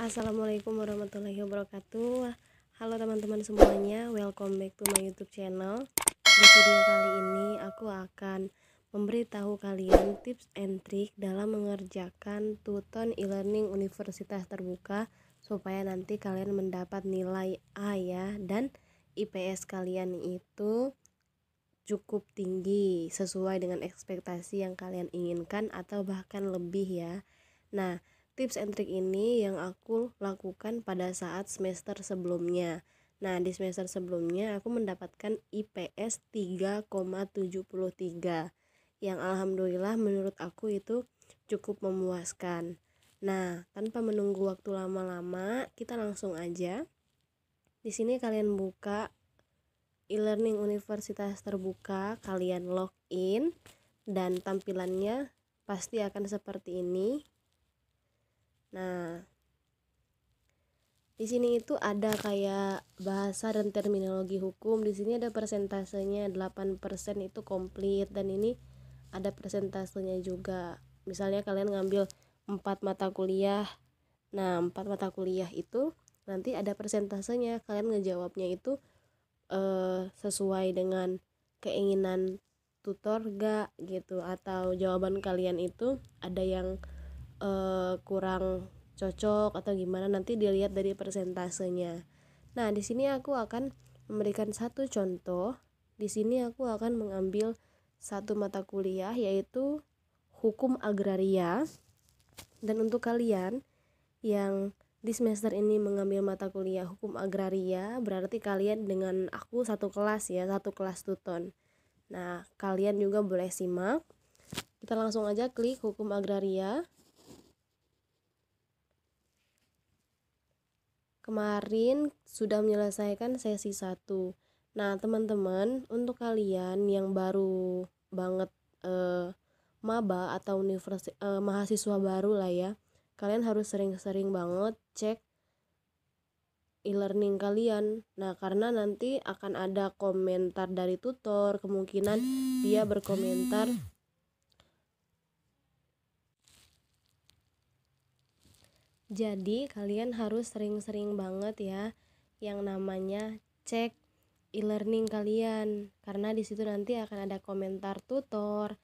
Assalamualaikum warahmatullahi wabarakatuh. Halo teman-teman semuanya, welcome back to my YouTube channel. Di video kali ini aku akan memberitahu kalian tips and trik dalam mengerjakan Tuton e-learning Universitas Terbuka supaya nanti kalian mendapat nilai A ya, dan IPS kalian itu cukup tinggi sesuai dengan ekspektasi yang kalian inginkan atau bahkan lebih ya. Nah, tips and trik ini yang aku lakukan pada saat semester sebelumnya. Nah, di semester sebelumnya aku mendapatkan IPS 3,73 yang alhamdulillah menurut aku itu cukup memuaskan. Nah, tanpa menunggu waktu lama-lama, kita langsung aja. Di sini kalian buka e-learning Universitas Terbuka, kalian login dan tampilannya pasti akan seperti ini. Nah, di sini itu ada kayak bahasa dan terminologi hukum. Di sini ada persentasenya, 8% itu komplit, dan ini ada persentasenya juga. Misalnya kalian ngambil 4 mata kuliah. Nah, 4 mata kuliah itu nanti ada persentasenya. Kalian ngejawabnya itu sesuai dengan keinginan tutor gak gitu, atau jawaban kalian itu ada yang kurang cocok atau gimana, nanti dilihat dari persentasenya. Nah, di sini aku akan memberikan satu contoh. Di sini aku akan mengambil satu mata kuliah yaitu hukum agraria. Dan untuk kalian yang di semester ini mengambil mata kuliah hukum agraria, berarti kalian dengan aku satu kelas ya, satu kelas Tuton. Nah, kalian juga boleh simak. Kita langsung aja klik hukum agraria. Kemarin sudah menyelesaikan sesi 1. Nah, teman-teman, untuk kalian yang baru banget maba atau mahasiswa baru lah ya, kalian harus sering-sering banget cek e-learning kalian. Nah, karena nanti akan ada komentar dari tutor, kemungkinan dia berkomentar jadi kalian harus sering-sering banget ya yang namanya cek e-learning kalian, karena di situ nanti akan ada komentar tutor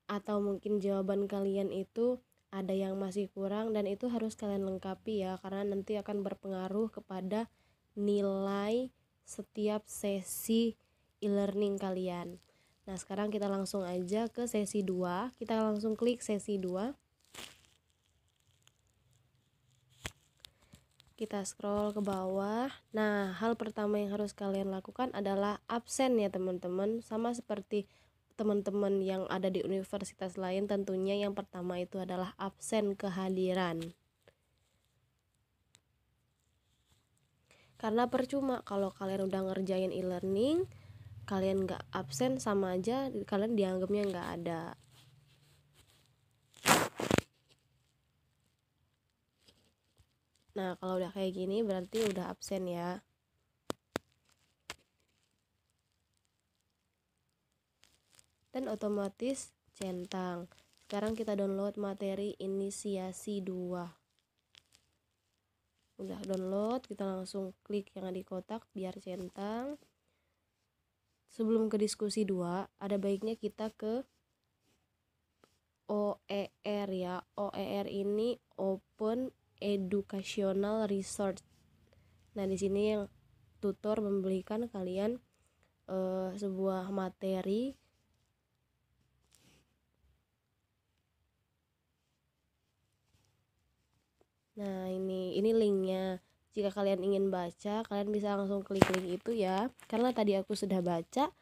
atau mungkin jawaban kalian itu ada yang masih kurang, dan itu harus kalian lengkapi ya, karena nanti akan berpengaruh kepada nilai setiap sesi e-learning kalian. Nah, sekarang kita langsung aja ke sesi 2. Kita langsung klik sesi 2. Kita scroll ke bawah. Nah, hal pertama yang harus kalian lakukan adalah absen ya teman-teman. Sama seperti teman-teman yang ada di universitas lain, tentunya yang pertama itu adalah absen kehadiran. Karena percuma kalau kalian udah ngerjain e-learning, kalian gak absen, sama aja kalian dianggapnya gak ada. Nah, kalau udah kayak gini berarti udah absen ya. Dan otomatis centang. Sekarang kita download materi inisiasi 2. Udah download, kita langsung klik yang di kotak biar centang. Sebelum ke diskusi 2, ada baiknya kita ke OER ya. OER ini Open Educational Resource. Nah, di sini yang tutor memberikan kalian sebuah materi. Nah, ini linknya. Jika kalian ingin baca, kalian bisa langsung klik link itu ya. Karena tadi aku sudah baca,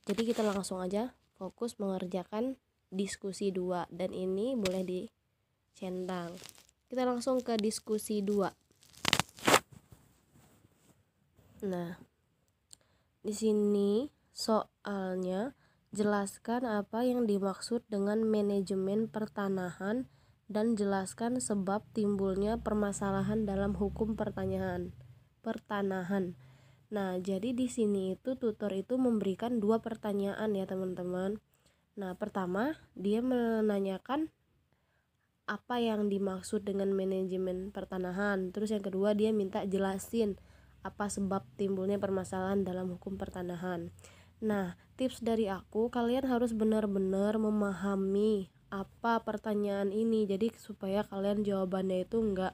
jadi kita langsung aja fokus mengerjakan diskusi 2, dan ini boleh dicentang. Kita langsung ke diskusi 2. Nah, di sini soalnya jelaskan apa yang dimaksud dengan manajemen pertanahan dan jelaskan sebab timbulnya permasalahan dalam hukum pertanahan. Nah, jadi di sini itu tutor itu memberikan 2 pertanyaan ya teman-teman. Nah, pertama dia menanyakan apa yang dimaksud dengan manajemen pertanahan. Terus yang kedua dia minta jelasin apa sebab timbulnya permasalahan dalam hukum pertanahan. Nah, tips dari aku, kalian harus benar-benar memahami apa pertanyaan ini. Jadi supaya kalian jawabannya itu enggak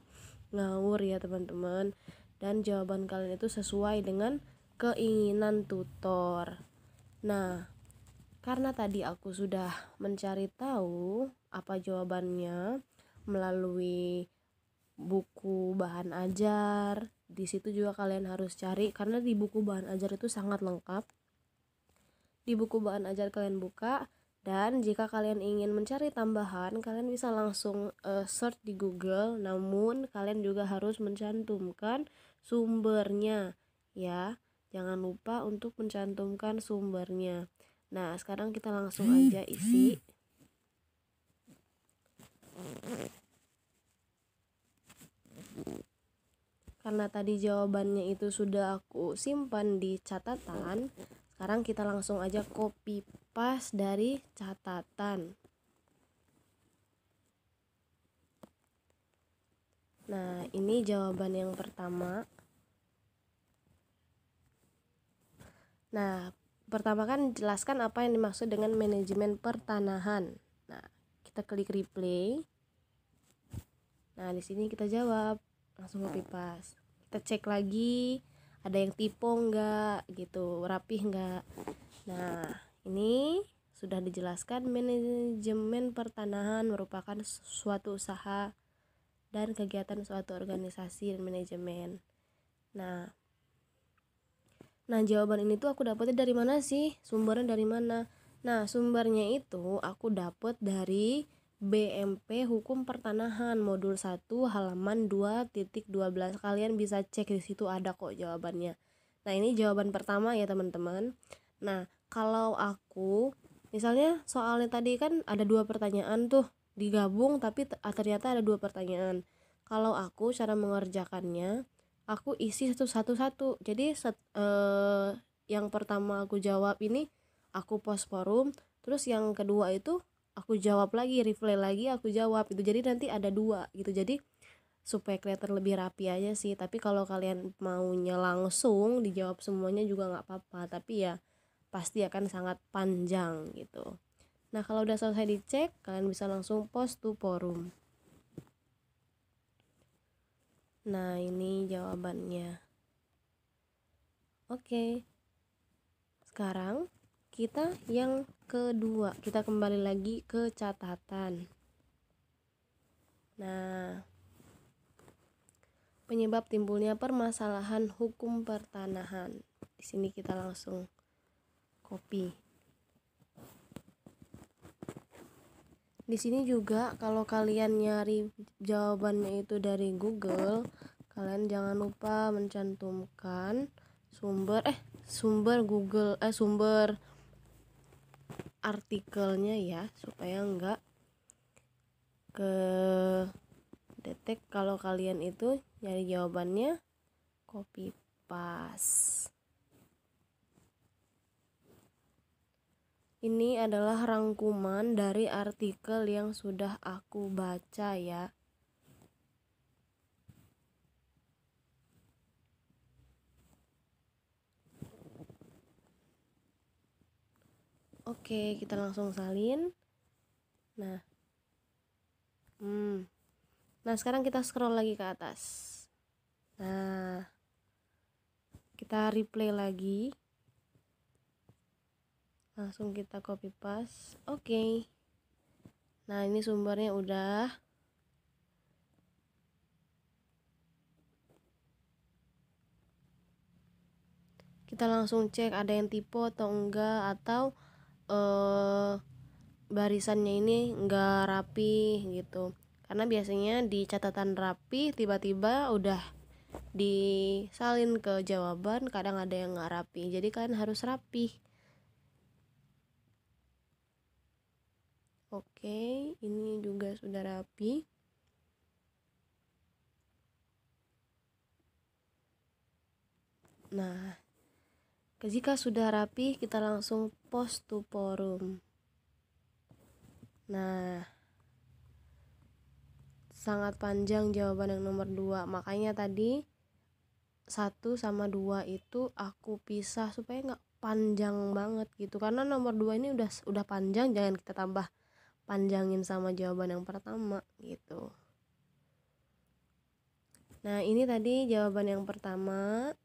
ngawur ya teman-teman. Dan jawaban kalian itu sesuai dengan keinginan tutor. Nah, karena tadi aku sudah mencari tahu apa jawabannya melalui buku bahan ajar. Di situ juga kalian harus cari karena di buku bahan ajar itu sangat lengkap. Di buku bahan ajar kalian buka, dan jika kalian ingin mencari tambahan, kalian bisa langsung search di Google. Namun kalian juga harus mencantumkan sumbernya ya. Jangan lupa untuk mencantumkan sumbernya. Nah, sekarang kita langsung aja isi. Karena tadi jawabannya itu sudah aku simpan di catatan, sekarang kita langsung aja copy paste dari catatan. Nah, ini jawaban yang pertama. Nah, pertama kan jelaskan apa yang dimaksud dengan manajemen pertanahan. Nah, kita klik replay. Nah, di sini kita jawab, langsung copy paste. Kita cek lagi ada yang typo enggak gitu, rapih enggak. Nah, ini sudah dijelaskan manajemen pertanahan merupakan suatu usaha dan kegiatan suatu organisasi dan manajemen. Nah, jawaban ini tuh aku dapetnya dari mana sih? Sumbernya dari mana? Nah, sumbernya itu aku dapet dari BMP Hukum Pertanahan modul 1 halaman 2.12. Kalian bisa cek di situ ada kok jawabannya. Nah, ini jawaban pertama ya, teman-teman. Nah, kalau aku misalnya soalnya tadi kan ada 2 pertanyaan tuh digabung, tapi ternyata ada 2 pertanyaan. Kalau aku cara mengerjakannya, aku isi satu-satu. Jadi yang pertama aku jawab ini aku post forum, terus yang kedua itu aku jawab lagi, replay lagi aku jawab itu. Jadi nanti ada 2 gitu. Jadi supaya kelihatan lebih rapi aja sih. Tapi kalau kalian maunya langsung dijawab semuanya juga nggak apa-apa, tapi ya pasti akan sangat panjang gitu. Nah, kalau udah selesai dicek, kalian bisa langsung post to forum. Nah, ini jawabannya. Oke. Sekarang kita yang kedua, kita kembali lagi ke catatan. Nah, penyebab timbulnya permasalahan hukum pertanahan. Di sini kita langsung copy. Di sini juga kalau kalian nyari jawabannya itu dari Google, kalian jangan lupa mencantumkan sumber Google sumber artikelnya ya, supaya enggak ke detek kalau kalian itu nyari jawabannya copy paste. Ini adalah rangkuman dari artikel yang sudah aku baca ya. Oke, kita langsung salin. Nah, sekarang kita scroll lagi ke atas. Nah, kita replay lagi. Langsung kita copy paste. Oke. Nah, ini sumbernya udah. Kita langsung cek ada yang typo atau enggak, atau barisannya ini enggak rapi gitu. Karena biasanya di catatan rapi tiba-tiba udah disalin ke jawaban, kadang ada yang enggak rapi. Jadi kalian harus rapi. Oke, ini juga sudah rapi. Nah, jika sudah rapi, kita langsung post to forum. Nah, sangat panjang jawaban yang nomor 2. Makanya tadi 1 sama 2 itu aku pisah supaya nggak panjang banget gitu. Karena nomor 2 ini udah panjang, jangan kita tambah panjangin sama jawaban yang pertama gitu. Nah, ini tadi jawaban yang pertama.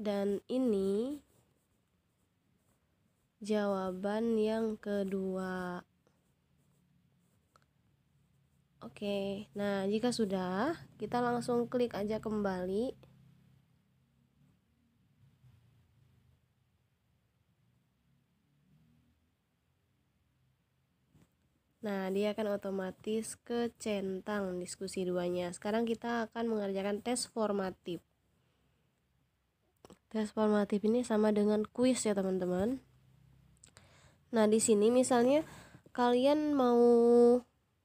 Dan ini jawaban yang kedua. Oke, nah jika sudah, kita langsung klik aja kembali. Nah, dia akan otomatis kecentang diskusi 2-nya. Sekarang kita akan mengerjakan tes formatif. Tes formatif ini sama dengan kuis ya teman-teman. Nah, di sini misalnya kalian mau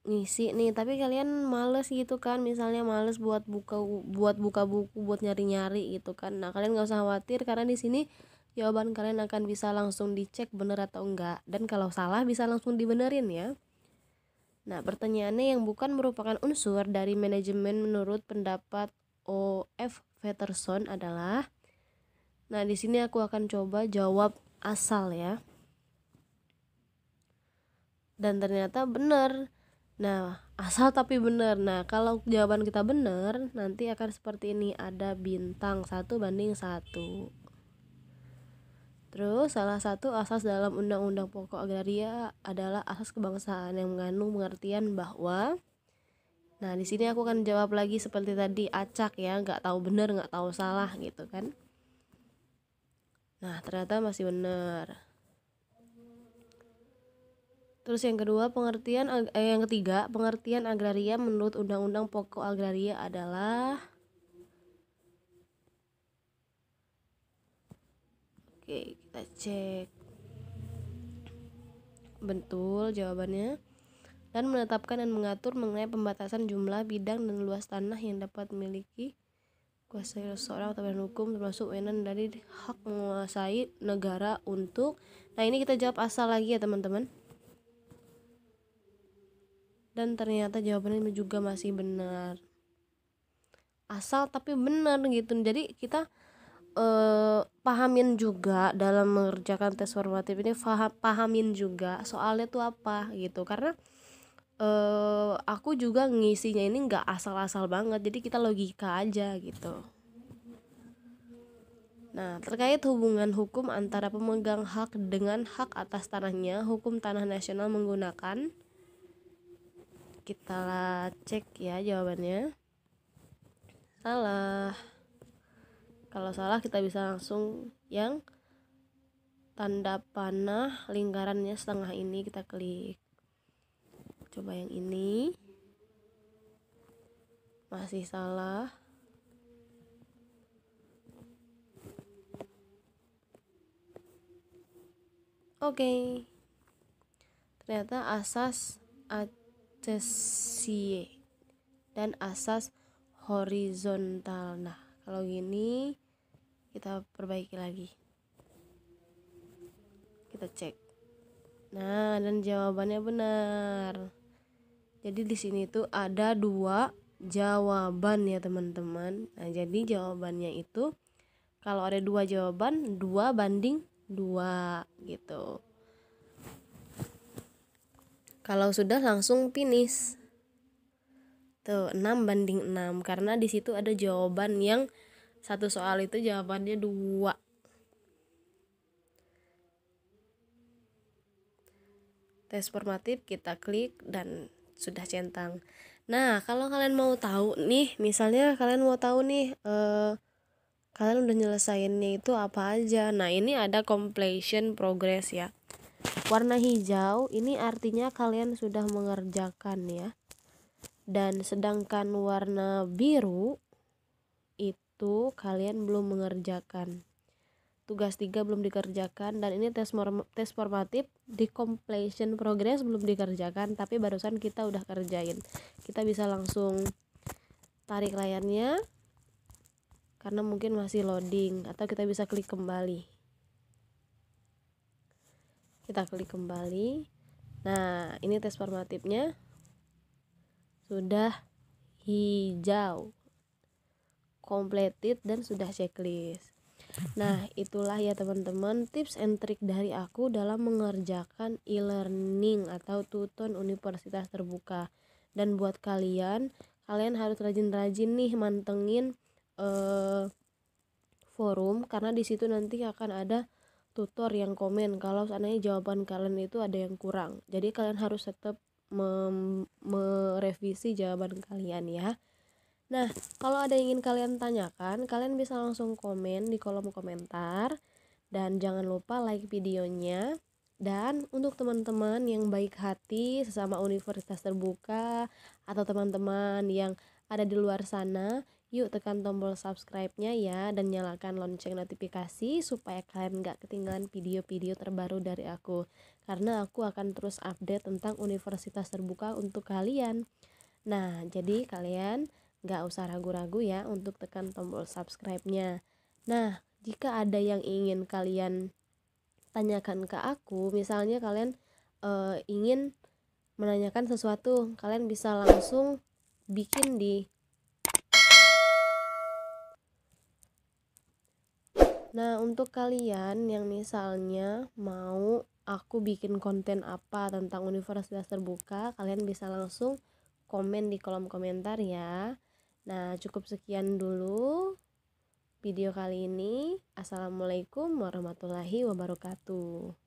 ngisi nih, tapi kalian males gitu kan, misalnya males buat buka buku, buat nyari-nyari gitu kan. Nah, kalian nggak usah khawatir karena di sini jawaban kalian akan bisa langsung dicek bener atau enggak, dan kalau salah bisa langsung dibenerin ya. Nah, pertanyaannya yang bukan merupakan unsur dari manajemen menurut pendapat O.F. Peterson adalah. Nah, di sini aku akan coba jawab asal ya. Dan ternyata benar. Nah, asal tapi benar. Nah, kalau jawaban kita benar, nanti akan seperti ini, ada bintang 1:1. Terus salah satu asas dalam Undang-Undang Pokok Agraria adalah asas kebangsaan yang mengandung pengertian bahwa. Nah, di sini aku akan jawab lagi seperti tadi, acak ya, nggak tahu benar, nggak tahu salah gitu kan. Nah, ternyata masih benar. Terus yang kedua, yang ketiga, pengertian agraria menurut Undang-Undang Pokok Agraria adalah. Oke, kita cek. Betul jawabannya. Dan menetapkan dan mengatur mengenai pembatasan jumlah bidang dan luas tanah yang dapat memiliki kuasa seseorang atau badan hukum, termasuk wewenang dari hak menguasai negara untuk. Nah, ini kita jawab asal lagi ya teman-teman. Dan ternyata jawabannya juga masih benar. Asal tapi benar gitu. Jadi kita pahamin juga dalam mengerjakan tes formatif ini, pahamin juga soalnya tuh apa gitu, karena aku juga ngisinya ini nggak asal-asal banget, jadi kita logika aja gitu. Nah, terkait hubungan hukum antara pemegang hak dengan hak atas tanahnya, hukum tanah nasional menggunakan. Kita cek ya jawabannya. Salah. Kalau salah kita bisa langsung yang tanda panah lingkarannya setengah ini kita klik. Coba yang ini. Masih salah. Oke. Ternyata asas aksesie dan asas horizontal. Nah, kalau gini kita perbaiki lagi. Kita cek. Nah, dan jawabannya benar. Jadi di sini tuh ada 2 jawaban ya teman-teman. Nah, jadi jawabannya itu kalau ada 2 jawaban, 2:2 gitu. Kalau sudah langsung finish. Tuh 6:6 karena di situ ada jawaban yang satu soal itu jawabannya 2. Tes formatif kita klik dan sudah centang. Nah, kalau kalian mau tahu nih, misalnya kalian mau tahu nih kalian udah nyelesainnya itu apa aja. Nah, ini ada completion progress ya. Warna hijau ini artinya kalian sudah mengerjakan ya. Dan sedangkan warna biru itu kalian belum mengerjakan. Tugas 3 belum dikerjakan, dan ini tes formatif di completion progress belum dikerjakan, tapi barusan kita udah kerjain. Kita bisa langsung tarik layarnya karena mungkin masih loading, atau kita bisa klik kembali. Kita klik kembali. Nah, ini tes formatifnya sudah hijau, completed, dan sudah checklist. Nah, itulah ya teman-teman tips and trik dari aku dalam mengerjakan e-learning atau Tuton Universitas Terbuka. Dan buat kalian harus rajin-rajin nih mantengin forum, karena di situ nanti akan ada tutor yang komen kalau seandainya jawaban kalian itu ada yang kurang. Jadi kalian harus tetap merevisi jawaban kalian ya. Nah, kalau ada yang ingin kalian tanyakan, kalian bisa langsung komen di kolom komentar. Dan jangan lupa like videonya. Dan untuk teman-teman yang baik hati sesama Universitas Terbuka atau teman-teman yang ada di luar sana, yuk tekan tombol subscribe-nya ya, dan nyalakan lonceng notifikasi supaya kalian gak ketinggalan video-video terbaru dari aku. Karena aku akan terus update tentang Universitas Terbuka untuk kalian. Nah, jadi kalian gak usah ragu-ragu ya untuk tekan tombol subscribe-nya. Nah, jika ada yang ingin kalian tanyakan ke aku, misalnya kalian ingin menanyakan sesuatu, kalian bisa langsung bikin di. Nah, untuk kalian yang misalnya mau aku bikin konten apa tentang Universitas Terbuka, kalian bisa langsung komen di kolom komentar ya. Nah, cukup sekian dulu video kali ini. Assalamualaikum warahmatullahi wabarakatuh.